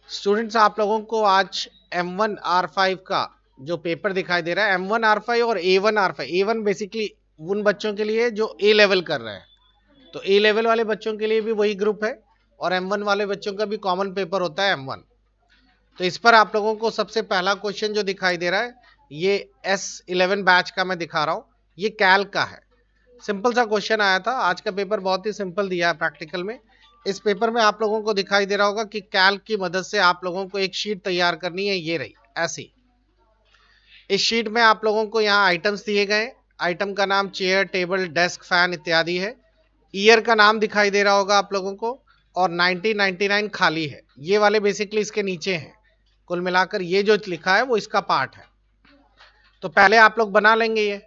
Students, आप लोगों को आज M1R5 का जो पेपर दिखाई दे रहा है, M1R5 और A1R5। A1 बेसिकली उन बच्चों के लिए जो ए लेवल कर रहे हैं, तो ए लेवल वाले बच्चों के लिए भी वही ग्रुप है और M1 वाले बच्चों का भी कॉमन पेपर होता है M1। तो इस पर आप लोगों को सबसे पहला क्वेश्चन जो दिखाई दे रहा है, ये S11 बैच का मैं दिखा रहा हूँ। ये कैल्क का है, सिंपल सा क्वेश्चन आया था। आज का पेपर बहुत ही सिंपल दिया है प्रैक्टिकल में। इस पेपर में आप लोगों को दिखाई दे रहा होगा कि कैल्क की मदद से आप लोगों को एक शीट तैयार करनी है। ये रही ऐसी। इस शीट में आप लोगों को यहाँ आइटम्स दिए गए। आइटम का नाम चेयर, टेबल, डेस्क, फैन इत्यादि है। ईयर का नाम दिखाई दे रहा होगा आप लोगों को, और 1999 खाली है। ये वाले बेसिकली इसके नीचे हैं। कुल मिलाकर ये जो लिखा है वो इसका पार्ट है। तो पहले आप लोग बना लेंगे ये।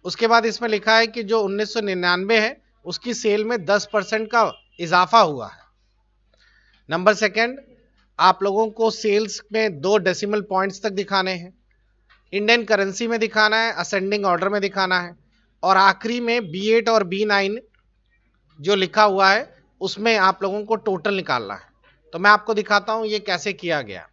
उसके बाद इसमें लिखा है कि जो 1999 है उसकी सेल में 10% का इजाफा हुआ है। नंबर सेकंड, आप लोगों को सेल्स में 2 डेसिमल पॉइंट्स तक दिखाने हैं। इंडियन करेंसी में दिखाना है, असेंडिंग ऑर्डर में दिखाना है, और आखिरी में B8 और B9 जो लिखा हुआ है उसमें आप लोगों को टोटल निकालना है। तो मैं आपको दिखाता हूं ये कैसे किया गया।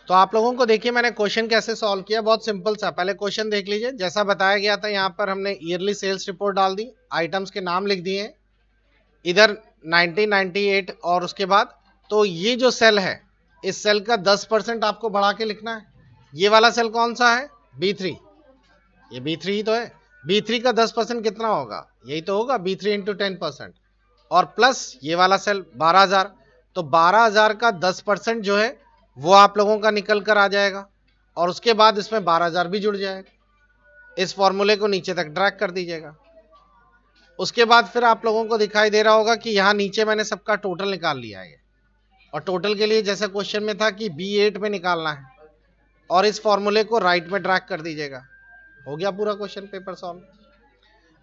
तो आप लोगों को देखिए मैंने क्वेश्चन कैसे सॉल्व किया, बहुत सिंपल सा। पहले क्वेश्चन देख लीजिए। जैसा बताया गया था, यहाँ पर हमने ईयरली सेल्स रिपोर्ट डाल दी, आइटम्स के नाम लिख दिए, इधर 1998 और उसके बाद तो ये जो सेल है इस सेल का 10% आपको बढ़ा के लिखना है। ये वाला सेल कौन सा है? B3। ये B3 ही तो है। B3 का 10% कितना होगा? यही तो होगा, B3 इंटू 10%, और प्लस ये वाला सेल 12,000। तो 12,000 का 10% जो है वो आप लोगों का निकल कर आ जाएगा, और उसके बाद इसमें 12,000 भी जुड़ जाएगा। इस फॉर्मूले को नीचे तक ड्रैग कर दीजिएगा। उसके बाद फिर आप लोगों को दिखाई दे रहा होगा कि यहाँ नीचे मैंने सबका टोटल निकाल लिया है। और टोटल के लिए जैसे क्वेश्चन में था कि B8 में निकालना है, और इस फॉर्मूले को राइट में ड्रैग कर दीजिएगा। हो गया पूरा क्वेश्चन पेपर सॉल्व।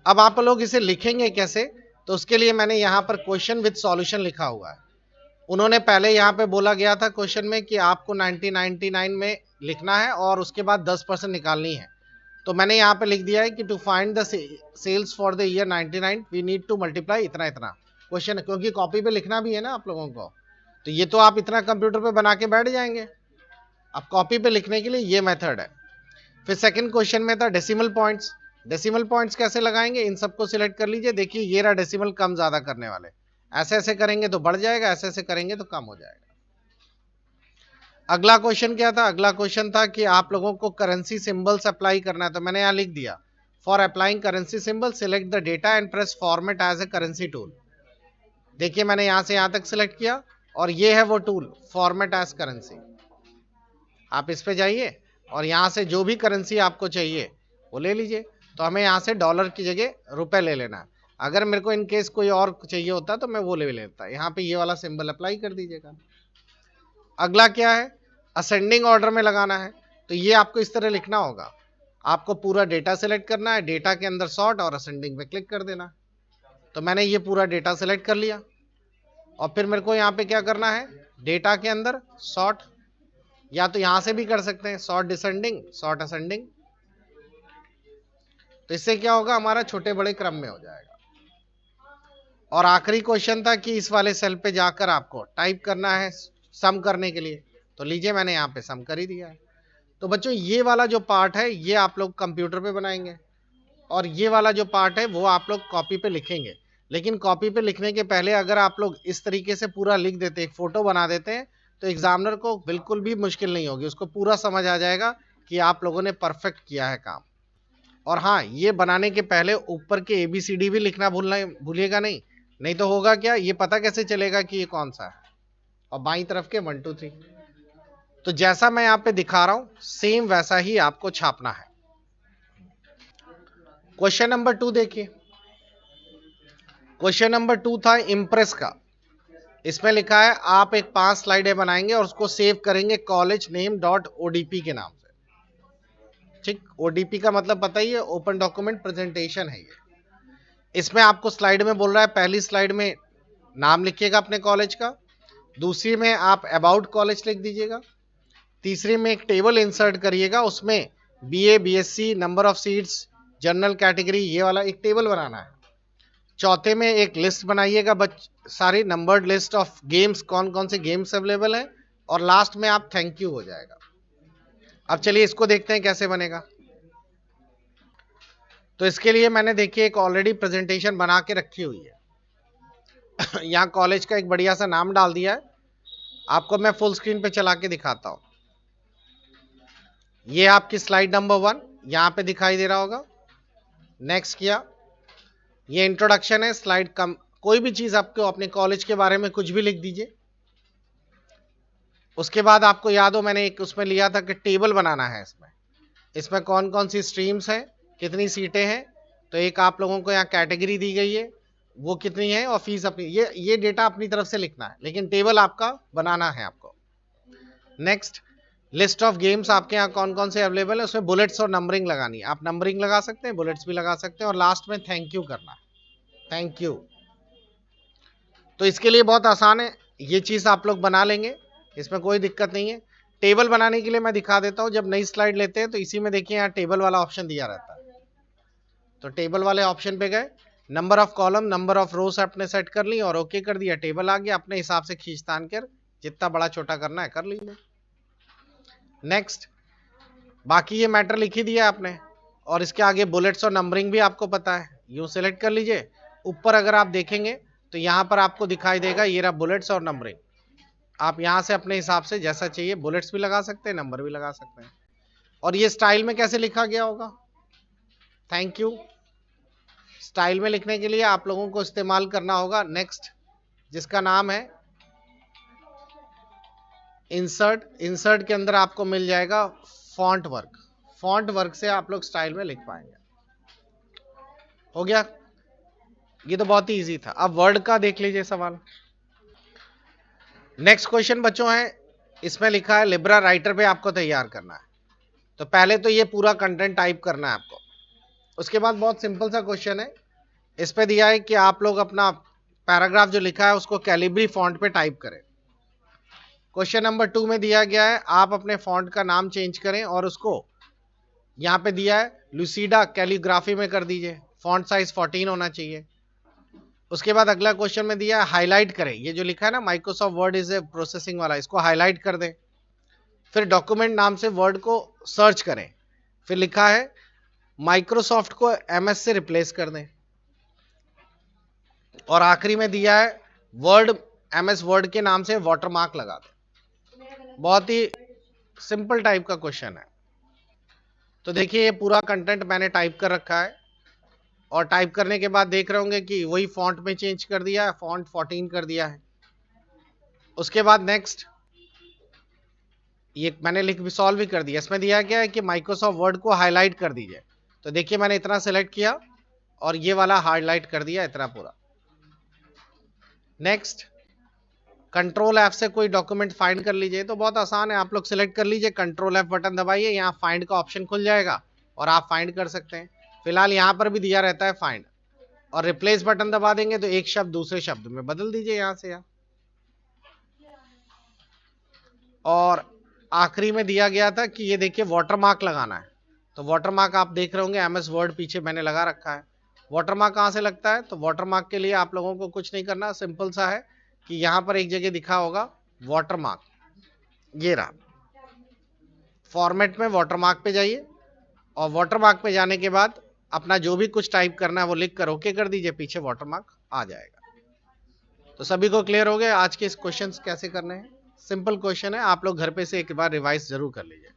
अब आप लोग इसे लिखेंगे कैसे? तो उसके लिए मैंने यहाँ पर क्वेश्चन विद सॉल्यूशन लिखा हुआ है। उन्होंने पहले यहाँ पे बोला गया था क्वेश्चन में कि आपको 1999 में लिखना है और उसके बाद 10% निकालनी है। तो मैंने यहाँ पे लिख दिया है कि to find the sales for the year 99 we need to multiply इतना इतना। क्वेश्चन क्योंकि कॉपी पे लिखना भी है ना आप लोगों को, तो ये तो आप इतना कंप्यूटर पे बना के बैठ जाएंगे। अब कॉपी पे लिखने के लिए ये मेथड है। फिर सेकंड क्वेश्चन में था डेसिमल पॉइंट्स। डेसिमल पॉइंट्स कैसे लगाएंगे? इन सबको सिलेक्ट कर लीजिए। देखिए ये रहा डेसिमल कम ज्यादा करने वाले। ऐसे ऐसे करेंगे तो बढ़ जाएगा, ऐसे ऐसे करेंगे तो कम हो जाएगा। अगला क्वेश्चन क्या था? अगला क्वेश्चन था कि आप लोगों को करेंसी सिंबल्स अप्लाई करना है। तो मैंने यहाँ लिख दिया, for applying currency symbol select the data and press format as a currency tool. देखिए मैंने यहाँ से यहाँ तक सिलेक्ट किया, और ये है वो टूल, फॉर्मेट एज करेंसी। आप इस पे जाइए और यहाँ से जो भी करेंसी आपको चाहिए वो ले लीजिए। तो हमें यहाँ से डॉलर की जगह रुपए ले लेना है। अगर मेरे को इन केस कोई और चाहिए होता तो मैं वो ले लेता। यहाँ पे ये वाला सिंबल अप्लाई कर दीजिएगा। अगला क्या है? असेंडिंग ऑर्डर में लगाना है। तो ये आपको इस तरह लिखना होगा। आपको पूरा डेटा सेलेक्ट करना है, डेटा के अंदर सॉर्ट और असेंडिंग पे क्लिक कर देना। तो मैंने ये पूरा डेटा सेलेक्ट कर लिया, और फिर मेरे को यहाँ पे क्या करना है? डेटा के अंदर सॉर्ट, या तो यहां से भी कर सकते हैं, सॉर्ट डिसेंडिंग, सॉर्ट असेंडिंग। तो इससे क्या होगा? हमारा छोटे बड़े क्रम में हो जाएगा। और आखिरी क्वेश्चन था कि इस वाले सेल पे जाकर आपको टाइप करना है सम करने के लिए। तो लीजिए मैंने यहाँ पे सम कर ही दिया है। तो बच्चों ये वाला जो पार्ट है ये आप लोग कंप्यूटर पे बनाएंगे, और ये वाला जो पार्ट है वो आप लोग कॉपी पे लिखेंगे। लेकिन कॉपी पे लिखने के पहले अगर आप लोग इस तरीके से पूरा लिख देते, एक फोटो बना देते हैं, तो एग्जामिनर को बिल्कुल भी मुश्किल नहीं होगी, उसको पूरा समझ आ जाएगा कि आप लोगों ने परफेक्ट किया है काम। और हाँ, ये बनाने के पहले ऊपर के ABCD भी लिखना भूलिएगा नहीं। नहीं तो होगा क्या, ये पता कैसे चलेगा कि ये कौन सा है? और बाईं तरफ के 1 2 3। तो जैसा मैं यहाँ पे दिखा रहा हूं सेम वैसा ही आपको छापना है। क्वेश्चन नंबर 2 देखिए। क्वेश्चन नंबर 2 था इम्प्रेस का। इसमें लिखा है आप एक 5 स्लाइडें बनाएंगे और उसको सेव करेंगे कॉलेज नेम डॉट ODP के नाम से। ठीक, ODP का मतलब पता ही है, ओपन डॉक्यूमेंट प्रेजेंटेशन है ये। इसमें आपको स्लाइड में बोल रहा है, पहली स्लाइड में नाम लिखिएगा अपने कॉलेज का, दूसरी में आप अबाउट कॉलेज लिख दीजिएगा, तीसरी में एक टेबल इंसर्ट करिएगा, उसमें BA BSc, number of seats, general category, ये वाला एक टेबल बनाना है। चौथे में एक लिस्ट बनाइएगा सारी नंबर्ड लिस्ट ऑफ गेम्स, कौन कौन से गेम्स अवेलेबल हैं, और लास्ट में आप थैंक यू हो जाएगा। अब चलिए इसको देखते हैं कैसे बनेगा। तो इसके लिए मैंने देखिए एक ऑलरेडी प्रेजेंटेशन बना के रखी हुई है। यहाँ कॉलेज का एक बढ़िया सा नाम डाल दिया है, आपको मैं फुल स्क्रीन पे चला के दिखाता हूं। ये आपकी स्लाइड नंबर 1 यहां पे दिखाई दे रहा होगा। नेक्स्ट किया, ये इंट्रोडक्शन है स्लाइड कम, कोई भी चीज आपको अपने कॉलेज के बारे में कुछ भी लिख दीजिए। उसके बाद आपको याद हो मैंने एक उसमें लिया था कि टेबल बनाना है इसमें कौन कौन सी स्ट्रीम्स हैं, कितनी सीटें हैं। तो एक आप लोगों को यहाँ कैटेगरी दी गई है, वो कितनी है, और फीस अपनी, ये डेटा अपनी तरफ से लिखना है, लेकिन टेबल आपका बनाना है आपको। नेक्स्ट, लिस्ट ऑफ गेम्स आपके यहाँ कौन कौन से अवेलेबल है, उसमें बुलेट्स और नंबरिंग लगानी है। आप नंबरिंग लगा सकते हैं, बुलेट्स भी लगा सकते हैं, और लास्ट में थैंक यू करना है, थैंक यू। तो इसके लिए बहुत आसान है, ये चीज आप लोग बना लेंगे, इसमें कोई दिक्कत नहीं है। टेबल बनाने के लिए मैं दिखा देता हूं, जब नई स्लाइड लेते हैं तो इसी में देखिए यहाँ टेबल वाला ऑप्शन दिया रहता है। तो टेबल वाले ऑप्शन पे गए, number of column, number of रोज आपने सेट कर ली और ओके कर दिया, टेबल आ गया। अपने हिसाब से खींचतान कर जितना बड़ा छोटा करना है कर लीजिए। नेक्स्ट, बाकी ये मैटर लिख ही दिया आपने, और इसके आगे बुलेट्स और नंबरिंग भी आपको पता है, यूं सेलेक्ट कर लीजिए। ऊपर अगर आप देखेंगे तो यहां पर आपको दिखाई देगा ये रहा बुलेट्स और नंबरिंग। आप यहां से अपने हिसाब से जैसा चाहिए बुलेट्स भी लगा सकते हैं, नंबर भी लगा सकते हैं। और ये स्टाइल में कैसे लिखा गया होगा, थैंक यू। स्टाइल में लिखने के लिए आप लोगों को इस्तेमाल करना होगा नेक्स्ट, जिसका नाम है इंसर्ट। इंसर्ट के अंदर आपको मिल जाएगा फॉन्ट वर्क, फॉन्ट वर्क से आप लोग स्टाइल में लिख पाएंगे। हो गया, ये तो बहुत ही इजी था। अब वर्ड का देख लीजिए सवाल। नेक्स्ट क्वेश्चन बच्चों है, इसमें लिखा है लिब्रा राइटर पे आपको तैयार करना है। तो पहले तो ये पूरा कंटेंट टाइप करना है आपको, उसके बाद बहुत सिंपल सा क्वेश्चन है, इस पे दिया है कि आप लोग अपना पैराग्राफ जो लिखा है उसको कैलिब्री फॉन्ट पे टाइप करें। क्वेश्चन नंबर 2 में दिया गया है आप अपने फॉन्ट का नाम चेंज करें और उसको यहाँ पे दिया है लुसीडा कैलीग्राफी में कर दीजिए, फॉन्ट साइज 14 होना चाहिए। उसके बाद अगला क्वेश्चन में दिया है हाईलाइट करें, ये जो लिखा है ना Microsoft word is a processing वाला, इसको हाईलाइट कर दें। फिर डॉक्यूमेंट नाम से वर्ड को सर्च करें, फिर लिखा है माइक्रोसॉफ्ट को एमएस से रिप्लेस कर दें। और आखिरी में दिया है वर्ड, एमएस वर्ड के नाम से वाटरमार्क लगा दें। बहुत ही सिंपल टाइप का क्वेश्चन है। तो देखिए ये पूरा कंटेंट मैंने टाइप कर रखा है, और टाइप करने के बाद देख रहे होंगे कि वही फॉन्ट में चेंज कर दिया है, फॉन्ट 14 कर दिया है। उसके बाद नेक्स्ट, ये मैंने लिख भी सॉल्व भी कर दिया। इसमें दिया गया है कि माइक्रोसॉफ्ट वर्ड को हाईलाइट कर दीजिए, तो देखिए मैंने इतना सेलेक्ट किया और ये वाला हाईलाइट कर दिया इतना पूरा। नेक्स्ट, कंट्रोल एफ से कोई डॉक्यूमेंट फाइंड कर लीजिए, तो बहुत आसान है, आप लोग सिलेक्ट कर लीजिए, कंट्रोल एफ बटन दबाइए, यहाँ फाइंड का ऑप्शन खुल जाएगा और आप फाइंड कर सकते हैं। फिलहाल यहाँ पर भी दिया रहता है फाइंड, और रिप्लेस बटन दबा देंगे तो एक शब्द दूसरे शब्द में बदल दीजिए यहाँ से यहाँ। और आखिरी में दिया गया था कि ये देखिए वाटरमार्क लगाना है, तो वाटरमार्क आप देख रहे होंगे एमएस वर्ड पीछे मैंने लगा रखा है। वाटरमार्क कहाँ से लगता है, तो वाटरमार्क के लिए आप लोगों को कुछ नहीं करना, सिंपल सा है कि यहाँ पर एक जगह दिखा होगा वाटरमार्क, ये रहा, फॉर्मेट में वाटरमार्क पे जाइए, और वाटरमार्क पे जाने के बाद अपना जो भी कुछ टाइप करना है वो लिख कर ओके कर दीजिए, पीछे वाटरमार्क आ जाएगा। तो सभी को क्लियर हो गया आज के इस क्वेश्चंस कैसे करने हैं। सिंपल क्वेश्चन है, आप लोग घर पे से एक बार रिवाइज जरूर कर लीजिए।